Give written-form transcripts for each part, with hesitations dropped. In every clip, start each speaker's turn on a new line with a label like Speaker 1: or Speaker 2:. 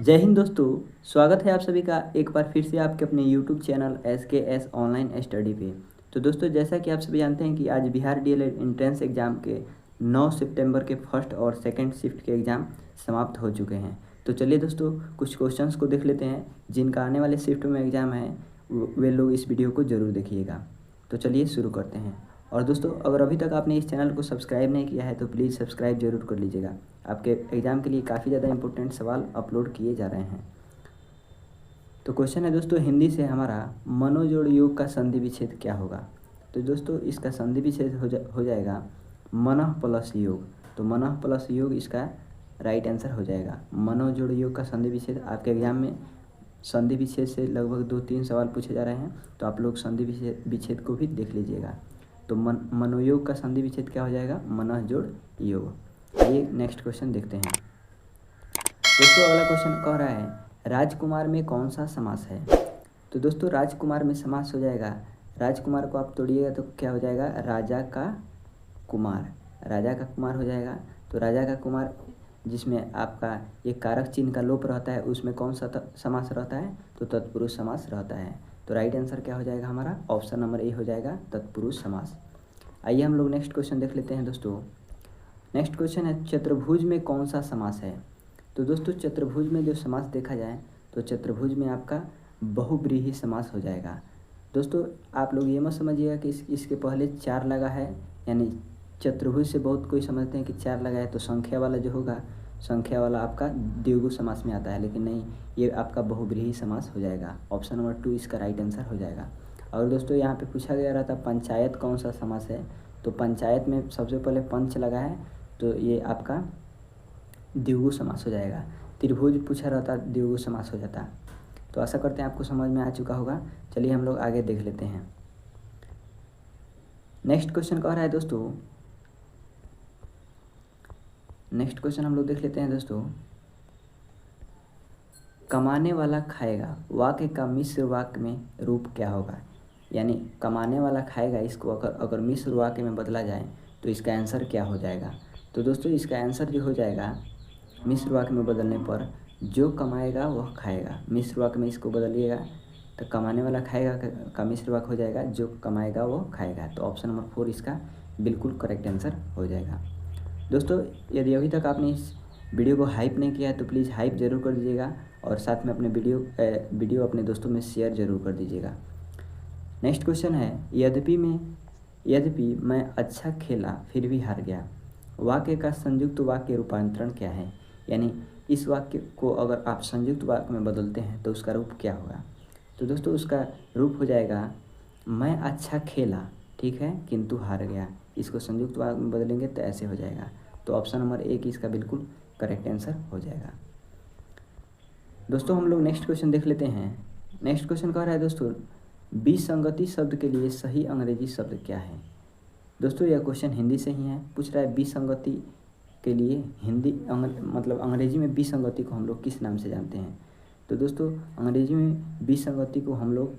Speaker 1: जय हिंद दोस्तों। स्वागत है आप सभी का एक बार फिर से आपके अपने YouTube channel SKS online study पे। तो दोस्तों, जैसा कि आप सभी जानते हैं कि आज बिहार डीएलएड एंट्रेंस एग्ज़ाम के 9 सितंबर के फर्स्ट और सेकंड शिफ्ट के एग्ज़ाम समाप्त हो चुके हैं। तो चलिए दोस्तों, कुछ क्वेश्चंस को देख लेते हैं। जिनका आने वाले शिफ्ट में एग्ज़ाम है वे लोग इस वीडियो को ज़रूर देखिएगा। तो चलिए शुरू करते हैं। और दोस्तों, अगर अभी तक आपने इस चैनल को सब्सक्राइब नहीं किया है तो प्लीज़ सब्सक्राइब जरूर कर लीजिएगा। आपके एग्ज़ाम के लिए काफ़ी ज़्यादा इंपॉर्टेंट सवाल अपलोड किए जा रहे हैं। तो क्वेश्चन है दोस्तों, हिंदी से हमारा मनोजोड़ योग का संधि विच्छेद क्या होगा। तो दोस्तों, इसका संधि विच्छेद हो जाएगा मनः प्लस योग। तो मनः प्लस योग इसका राइट आंसर हो जाएगा। मनोजोड़ योग का संधि विच्छेद आपके एग्जाम में संधि विच्छेद से लगभग 2-3 सवाल पूछे जा रहे हैं, तो आप लोग संधि विच्छेद को भी देख लीजिएगा। तो मनोयोग का संधि विच्छेद क्या हो जाएगा, मनः जोड़ योग। आइए नेक्स्ट क्वेश्चन देखते हैं। दोस्तों, अगला क्वेश्चन कह रहा है राजकुमार में कौन सा समास है। तो दोस्तों, राजकुमार में समास हो जाएगा, राजकुमार को आप तोड़िएगा तो क्या हो जाएगा, राजा का कुमार। राजा का कुमार हो जाएगा। तो राजा का कुमार जिसमें आपका एक कारक चिन्ह का लोप रहता है, उसमें कौन सा समास रहता है, तो तत्पुरुष समास रहता है। तो राइट आंसर क्या हो जाएगा हमारा, ऑप्शन नंबर ए हो जाएगा, तत्पुरुष समास। आइए हम लोग नेक्स्ट क्वेश्चन देख लेते हैं दोस्तों। नेक्स्ट क्वेश्चन है चतुर्भुज में कौन सा समास है। तो दोस्तों, चतुर्भुज में जो समास देखा जाए तो चतुर्भुज में आपका बहुव्रीहि समास हो जाएगा। दोस्तों, आप लोग ये मत समझिएगा कि इसके पहले 4 लगा है, यानी चतुर्भुज से बहुत कोई समझते हैं कि 4 लगा है तो संख्या वाला जो होगा, संख्या वाला आपका द्विगु समास में आता है, लेकिन नहीं, ये आपका बहुव्रीहि समास हो जाएगा। ऑप्शन नंबर 2 इसका राइट आंसर हो जाएगा। और दोस्तों, यहाँ पे पूछा गया रहता पंचायत कौन सा समास है, तो पंचायत में सबसे पहले पंच लगा है, तो ये आपका द्विगु समास हो जाएगा। त्रिभुज पूछा रहता द्विगु समास हो जाता। तो आशा करते हैं आपको समझ में आ चुका होगा। चलिए हम लोग आगे देख लेते हैं। नेक्स्ट क्वेश्चन कह रहा है दोस्तों, नेक्स्ट क्वेश्चन हम लोग देख लेते हैं दोस्तों। कमाने वाला खाएगा वाक्य का मिश्र वाक्य में रूप क्या होगा। यानी कमाने वाला खाएगा, इसको अगर मिश्र वाक्य में बदला जाए तो इसका आंसर क्या हो जाएगा। तो दोस्तों, इसका आंसर जो हो जाएगा मिश्र वाक्य में बदलने पर, जो कमाएगा वह खाएगा। मिश्र वाक्य में इसको बदलिएगा तो कमाने वाला खाएगा का मिश्र वाक्य हो जाएगा, जो कमाएगा वह खाएगा। तो ऑप्शन नंबर 4 इसका बिल्कुल करेक्ट आंसर हो जाएगा। दोस्तों, यदि अभी तक आपने इस वीडियो को हाइप नहीं किया है तो प्लीज़ हाइप ज़रूर कर दीजिएगा और साथ में अपने वीडियो अपने दोस्तों में शेयर ज़रूर कर दीजिएगा। नेक्स्ट क्वेश्चन है यद्यपि मैं अच्छा खेला फिर भी हार गया, वाक्य का संयुक्त वाक्य रूपांतरण क्या है। यानी इस वाक्य को अगर आप संयुक्त वाक्य में बदलते हैं तो उसका रूप क्या होगा। तो दोस्तों, उसका रूप हो जाएगा मैं अच्छा खेला, ठीक है, किंतु हार गया। इसको संयुक्त वाक्य में बदलेंगे तो ऐसे हो जाएगा। तो ऑप्शन नंबर 1 इसका बिल्कुल करेक्ट आंसर हो जाएगा। दोस्तों, हम लोग नेक्स्ट क्वेश्चन देख लेते हैं। नेक्स्ट क्वेश्चन कह रहा है दोस्तों, विसंगति शब्द के लिए सही अंग्रेजी शब्द क्या है। दोस्तों, यह क्वेश्चन हिंदी से ही है, पूछ रहा है विसंगति के लिए हिंदी मतलब अंग्रेजी में विसंगति को हम लोग किस नाम से जानते हैं। तो दोस्तों, अंग्रेजी में विसंगति को हम लोग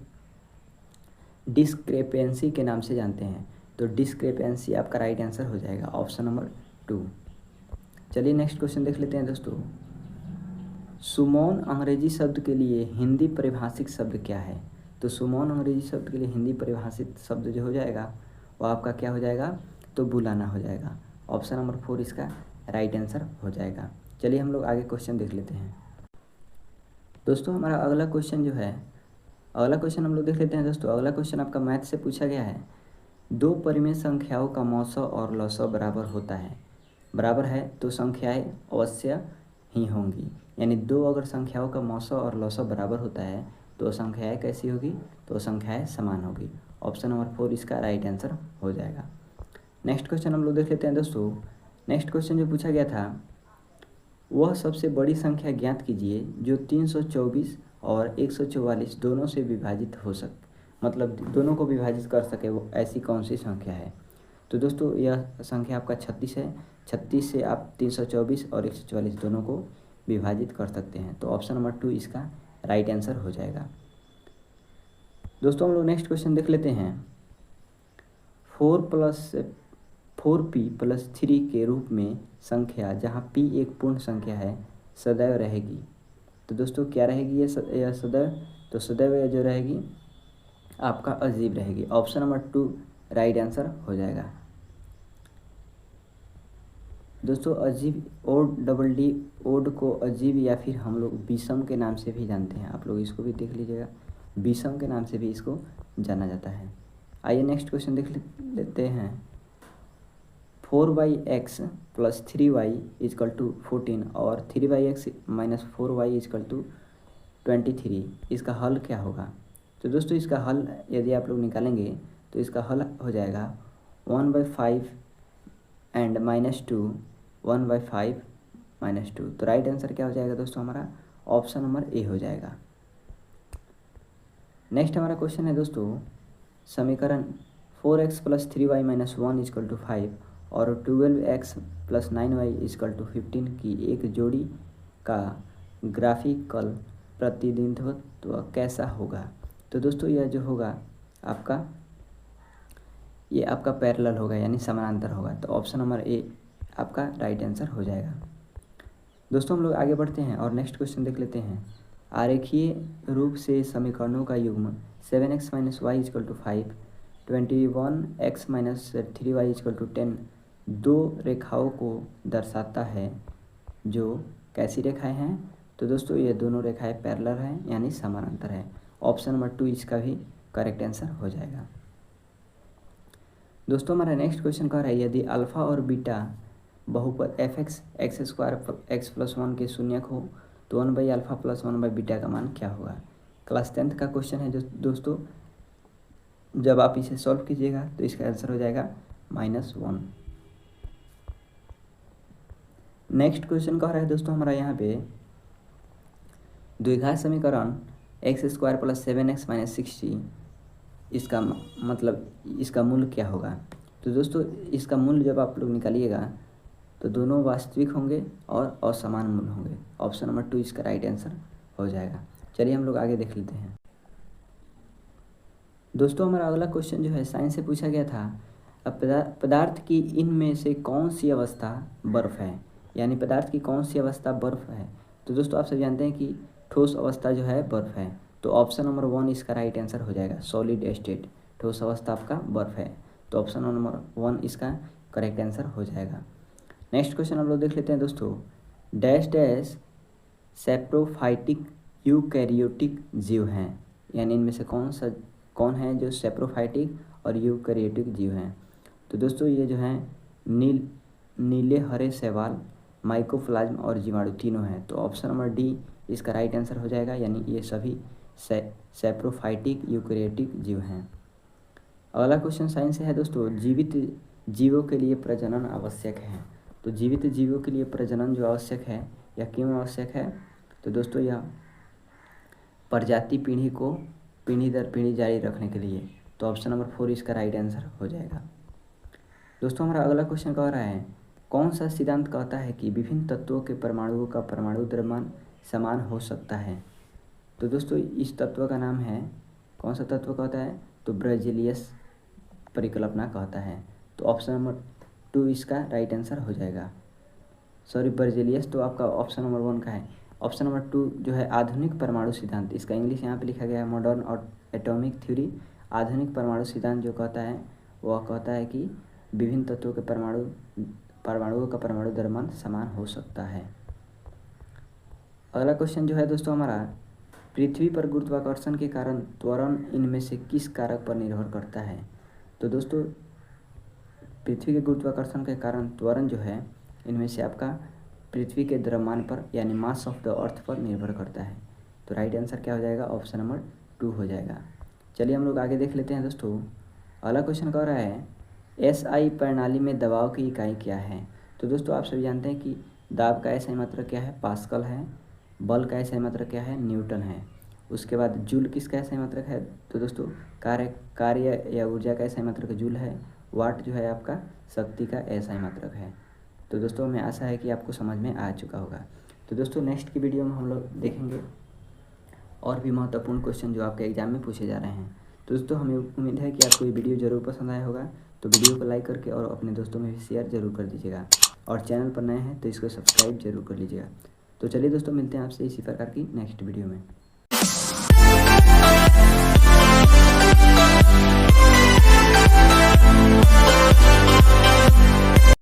Speaker 1: डिस्क्रेपेंसी के नाम से जानते हैं। तो डिस्क्रेपेंसी आपका राइट आंसर हो जाएगा, ऑप्शन नंबर 2। चलिए नेक्स्ट क्वेश्चन देख लेते हैं दोस्तों। सुमौन अंग्रेजी शब्द के लिए हिंदी परिभाषित शब्द क्या है। तो सुमौन अंग्रेजी शब्द के लिए हिंदी परिभाषित शब्द जो हो जाएगा वो आपका क्या हो जाएगा, तो बुलाना हो जाएगा। ऑप्शन नंबर 4 इसका राइट आंसर हो जाएगा। चलिए हम लोग आगे क्वेश्चन देख लेते हैं। दोस्तों, हमारा अगला क्वेश्चन जो है, अगला क्वेश्चन हम लोग देख लेते हैं दोस्तों। अगला क्वेश्चन आपका मैथ से पूछा गया है, 2 परिमेय संख्याओं का मौसौ और लसौ बराबर होता है, बराबर है तो संख्याएं अवश्य ही होंगी। यानी 2 अगर संख्याओं का मौसौ और लसौ बराबर होता है तो संख्याएं कैसी होगी, तो संख्याएं समान होगी। ऑप्शन नंबर 4 इसका राइट आंसर हो जाएगा। नेक्स्ट क्वेश्चन हम लोग देख लेते हैं दोस्तों। नेक्स्ट क्वेश्चन जो पूछा गया था, वह सबसे बड़ी संख्या ज्ञात कीजिए जो 324 और 144 दोनों से विभाजित हो मतलब दोनों को विभाजित कर सके, वो ऐसी कौन सी संख्या है। तो दोस्तों, यह संख्या आपका 36 है। 36 से आप 324 और 144 दोनों को विभाजित कर सकते हैं। तो ऑप्शन नंबर 2 इसका राइट आंसर हो जाएगा। दोस्तों, हम लोग नेक्स्ट क्वेश्चन देख लेते हैं। 4p+3 के रूप में संख्या जहाँ p एक पूर्ण संख्या है सदैव रहेगी, तो दोस्तों क्या रहेगी ये सदैव, तो सदैव ये जो रहेगी आपका अजीब रहेगी। ऑप्शन नंबर 2 राइट आंसर हो जाएगा। दोस्तों अजीब, ODD, ओड को अजीब या फिर हम लोग विषम के नाम से भी जानते हैं, आप लोग इसको भी देख लीजिएगा, विषम के नाम से भी इसको जाना जाता है। आइए नेक्स्ट क्वेश्चन देख लेते हैं। 4x plus 3y equal to 14 और 3x minus 4y is equal to 23, इसका हल क्या होगा? तो दोस्तों इसका हल यदि आप लोग निकालेंगे तो इसका हल हो जाएगा 1/5 एंड -2, 1/5 -2। तो राइट आंसर क्या हो जाएगा दोस्तों हमारा? ऑप्शन नंबर ए हो जाएगा। नेक्स्ट हमारा क्वेश्चन है दोस्तों, समीकरण 4x plus 3y minus 1 is equal to 5 और 12x plus 9y is equal to 15 की एक जोड़ी का ग्राफिकल प्रतिनिधित्व कैसा होगा? तो दोस्तों यह जो होगा आपका, ये आपका पैरेलल होगा यानी समानांतर होगा। तो ऑप्शन नंबर ए आपका राइट आंसर हो जाएगा। दोस्तों हम लोग आगे बढ़ते हैं और नेक्स्ट क्वेश्चन देख लेते हैं। आरेखीय रूप से समीकरणों का युग्म 7x minus y equal to 5, 21x minus 3y equal to 10 दो रेखाओं को दर्शाता है जो कैसी रेखाएं हैं? तो दोस्तों ये दोनों रेखाएं पैरेलल हैं यानी समानांतर है। ऑप्शन नंबर 2 इसका भी करेक्ट आंसर हो जाएगा। दोस्तों हमारा नेक्स्ट क्वेश्चन कह रहा है, यदि अल्फा और बीटा बहुपद fx x² x+1 के शून्यक हो तो 1/α प्लस 1/बीटा का मान क्या होगा? क्लास 10th का क्वेश्चन है जो दोस्तों, जब आप इसे सॉल्व कीजिएगा तो इसका आंसर हो जाएगा -1। नेक्स्ट क्वेश्चन कह रहा है दोस्तों हमारा यहाँ पे, द्विघात समीकरण x² प्लस 7x माइनस 60, इसका मतलब इसका मूल क्या होगा? तो दोस्तों इसका मूल जब आप लोग निकालिएगा तो दोनों वास्तविक होंगे और असमान मूल होंगे। ऑप्शन नंबर 2 इसका राइट आंसर हो जाएगा। चलिए हम लोग आगे देख लेते हैं। दोस्तों हमारा अगला क्वेश्चन जो है साइंस से पूछा गया था, पदार्थ की इनमें से कौन सी अवस्था बर्फ है, यानी पदार्थ की कौन सी अवस्था बर्फ है? तो दोस्तों आप सब जानते हैं कि ठोस अवस्था जो है बर्फ है। तो ऑप्शन नंबर 1 इसका राइट आंसर हो जाएगा। सॉलिड स्टेट, ठोस अवस्था आपका बर्फ है। तो ऑप्शन नंबर 1 इसका करेक्ट आंसर हो जाएगा। नेक्स्ट क्वेश्चन हम लोग देख लेते हैं दोस्तों, डैश डैश सेप्रोफाइटिक यूकैरियोटिक जीव हैं, यानी इनमें से कौन है जो सेप्रोफाइटिक और यूकैरियोटिक जीव हैं? तो दोस्तों ये जो हैं नीले हरे शैवाल, माइकोप्लाज्म और जीवाणु तीनों हैं। तो ऑप्शन नंबर डी इसका राइट आंसर हो जाएगा, यानी ये सभी सेप्रोफाइटिक यूकैरियोटिक जीव हैं। अगला क्वेश्चन साइंस से है दोस्तों, जीवित जीवों के लिए प्रजनन आवश्यक है। तो जीवित जीवों के लिए प्रजनन जो आवश्यक है या क्यों आवश्यक है? तो दोस्तों यह प्रजाति पीढ़ी को पीढ़ी दर पीढ़ी जारी रखने के लिए। तो ऑप्शन नंबर 4 इसका राइट आंसर हो जाएगा। दोस्तों हमारा अगला क्वेश्चन कह रहा है, कौन सा सिद्धांत कहता है कि विभिन्न तत्वों के परमाणुओं का परमाणु द्रव्यमान समान हो सकता है? तो दोस्तों इस तत्व का नाम है, कौन सा तत्व कहता है? तो ब्रजीलियस परिकल्पना कहता है। तो ऑप्शन नंबर 2 इसका राइट आंसर हो जाएगा। सॉरी ब्रजीलियस तो आपका ऑप्शन नंबर 1 का है। ऑप्शन नंबर 2 जो है आधुनिक परमाणु सिद्धांत, इसका इंग्लिश यहाँ पे लिखा गया है मॉडर्न और एटॉमिक थ्योरी। आधुनिक परमाणु सिद्धांत जो कहता है वह कहता है कि विभिन्न तत्वों के परमाणुओं का परमाणु द्रव्यमान समान हो सकता है। अगला क्वेश्चन जो है दोस्तों हमारा, पृथ्वी पर गुरुत्वाकर्षण के कारण त्वरण इनमें से किस कारक पर निर्भर करता है? तो दोस्तों पृथ्वी के गुरुत्वाकर्षण के कारण त्वरण जो है इनमें से आपका पृथ्वी के द्रव्यमान पर यानी मास ऑफ द अर्थ पर निर्भर करता है। तो राइट आंसर क्या हो जाएगा? ऑप्शन नंबर 2 हो जाएगा। चलिए हम लोग आगे देख लेते हैं दोस्तों। अगला क्वेश्चन कह रहा है, SI प्रणाली में दबाव की इकाई क्या है? तो दोस्तों आप सभी जानते हैं कि दाब का SI मात्रक क्या है? पास्कल है। बल का SI मात्रक क्या है? न्यूटन है। उसके बाद जूल किसका SI मात्रक है? तो दोस्तों कार्य या ऊर्जा का SI मात्रक जूल है। वाट जो है आपका शक्ति का SI मात्रक है। तो दोस्तों हमें आशा है कि आपको समझ में आ चुका होगा। तो दोस्तों नेक्स्ट की वीडियो में हम लोग देखेंगे और भी महत्वपूर्ण क्वेश्चन जो आपके एग्जाम में पूछे जा रहे हैं। तो दोस्तों हमें उम्मीद है कि आपको ये वीडियो ज़रूर पसंद आया होगा। तो वीडियो को लाइक करके और अपने दोस्तों में भी शेयर ज़रूर कर दीजिएगा और चैनल पर नए हैं तो इसको सब्सक्राइब जरूर कर लीजिएगा। तो चलिए दोस्तों, मिलते हैं आपसे इसी प्रकार की नेक्स्ट वीडियो में।